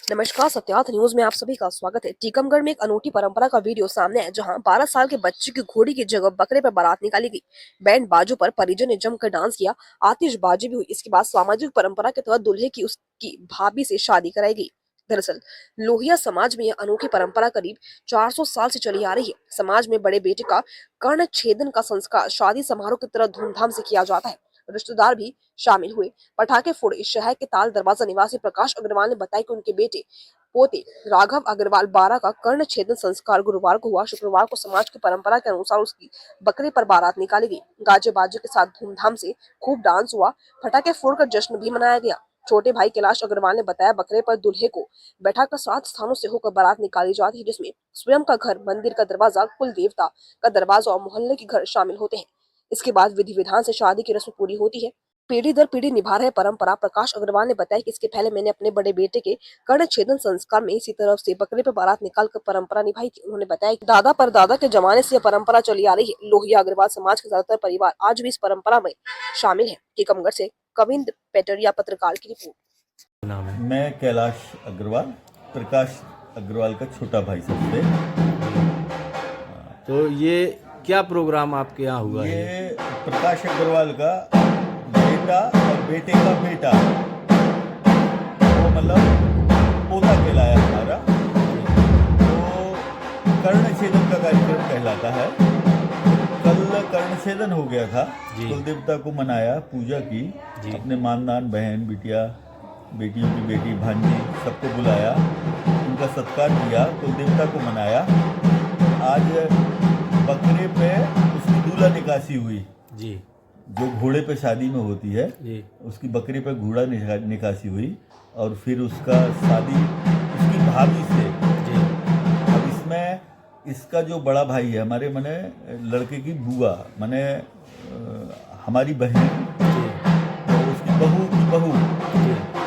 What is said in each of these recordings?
नमस्कार, सत्यार्थ न्यूज में आप सभी का स्वागत है। टीकमगढ़ में एक अनोखी परंपरा का वीडियो सामने है, जहां 12 साल के बच्चे की घोड़ी की जगह बकरे पर बारात निकाली गई। बैंड बाजों पर परिजन ने जमकर डांस किया, आतिशबाजी भी हुई। इसके बाद सामाजिक परंपरा के तहत दूल्हे की उसकी भाभी से शादी कराई गई। दरअसल लोहिया समाज में यह अनोखी परंपरा करीब 400 साल से चली आ रही है। समाज में बड़े बेटे का कर्ण छेदन का संस्कार शादी समारोह की तरह धूमधाम से किया जाता है। रिश्तेदार भी शामिल हुए, पटाखे फोड़े। इस शहर के ताल दरवाजा निवासी प्रकाश अग्रवाल ने बताया कि उनके बेटे पोते राघव अग्रवाल 12 का कर्ण छेदन संस्कार गुरुवार को हुआ। शुक्रवार को समाज की परंपरा के अनुसार उसकी बकरे पर बारात निकाली गई। गाजे बाजे के साथ धूमधाम से खूब डांस हुआ, पटाखे फोड़कर जश्न भी मनाया गया। छोटे भाई कैलाश अग्रवाल ने बताया, बकरे पर दूल्हे को बैठाकर 7 स्थानों से होकर बारात निकाली जाती है, जिसमें स्वयं का घर, मंदिर का दरवाजा, कुल देवता का दरवाजा और मोहल्ले के घर शामिल होते हैं। इसके बाद विधि विधान से शादी की रस्म पूरी होती है। पीढ़ी दर पीढ़ी निभा रहे परंपरा। प्रकाश अग्रवाल ने बताया कि इसके पहले मैंने अपने बड़े बेटे के कर्ण छेदन संस्कार में इसी तरफ से बकरे पर बारात निकाल कर परंपरा निभाई थी। उन्होंने बताया कि दादा परदादा के जमाने से यह परंपरा चली आ रही है। लोहिया अग्रवाल समाज के ज्यादातर परिवार आज भी इस परंपरा में शामिल है। टीकमगढ़ से कविंद पेटरिया पत्रकार की रिपोर्ट। नाम है? मैं कैलाश अग्रवाल, प्रकाश अग्रवाल का छोटा भाई सबसे। तो ये क्या प्रोग्राम आपके यहाँ हुआ है? ये प्रकाश अग्रवाल का बेटा और बेटे का बेटा, वो मतलब पोता कहलाया हमारा। तो कर्ण छेदन का कार्यक्रम कहलाता है। कल कर्ण छेदन हो गया था। कुल देवता को मनाया, पूजा की, अपने मानदान बहन, बिटिया, बेटियों की बेटी, भांजी, सबको बुलाया, उनका सत्कार किया, कुल देवता को मनाया। आज बकरे पे उसकी दूल्हा निकासी हुई जी, जो घोड़े पे शादी में होती है जी। उसकी बकरे पे घोड़ा निकासी हुई और फिर उसका शादी उसकी भाभी से जी। अब इसमें इसका जो बड़ा भाई है, हमारे मने लड़के की बुआ, मने हमारी बहन, तो उसकी बहू की बहू,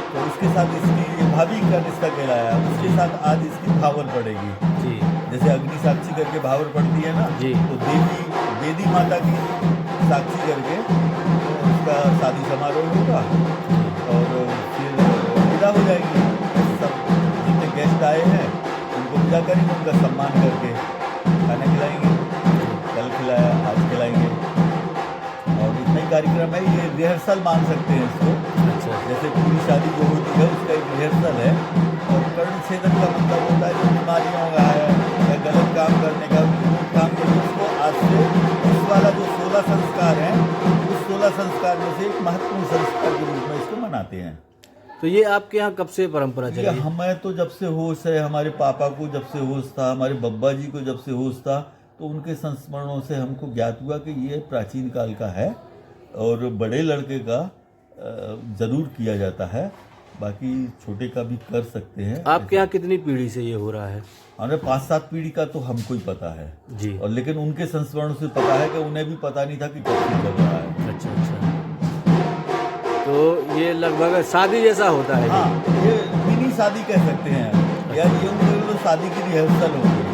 तो उसके साथ इसकी भाभी का रिश्ता कहलाया। उसके साथ आज इसकी भावर पड़ेगी जी। जैसे अग्नि साक्षी करके भावर पड़ती है ना जी। तो देवी माता की साक्षी करके उसका शादी समारोह होगा और फिर विदा हो जाएगी। सब जितने गेस्ट आए हैं उनको पूजा करेंगे, उनका सम्मान करके खाना खिलाएंगे। कल खिलाया, आज खिलाएंगे और इतना ही कार्यक्रम है। ये रिहर्सल मान सकते हैं इसको। अच्छा। जैसे पूरी शादी जो होती है उसका एक रिहर्सल है। और कर्ण छेदन का मतलब होता है जो बीमारियों का है या गलत काम करने का, काम करने उसको आज से इस वाला जो 16 संस्कार हैं, उस 16 संस्कार में से एक महत्वपूर्ण संस्कार के रूप में इसको मनाते हैं। तो ये आपके यहाँ कब से परंपरा चली है? हमें तो जब से होश है, हमारे पापा को जब से होश था, हमारे बब्बा जी को जब से होश था, तो उनके संस्मरणों से हमको ज्ञात हुआ कि ये प्राचीन काल का है और बड़े लड़के का ज़रूर किया जाता है, बाकी छोटे का भी कर सकते हैं। आपके यहाँ कितनी पीढ़ी से ये हो रहा है? हमें 5-7 पीढ़ी का तो हमको ही पता है जी। और लेकिन उनके संस्मरण से पता है कि उन्हें भी पता नहीं था कि कब से चल रहा है। अच्छा अच्छा। तो ये लगभग शादी जैसा होता है? हाँ, ये मिनी शादी कह सकते हैं या ये उनको शादी की रिहर्सल होगी।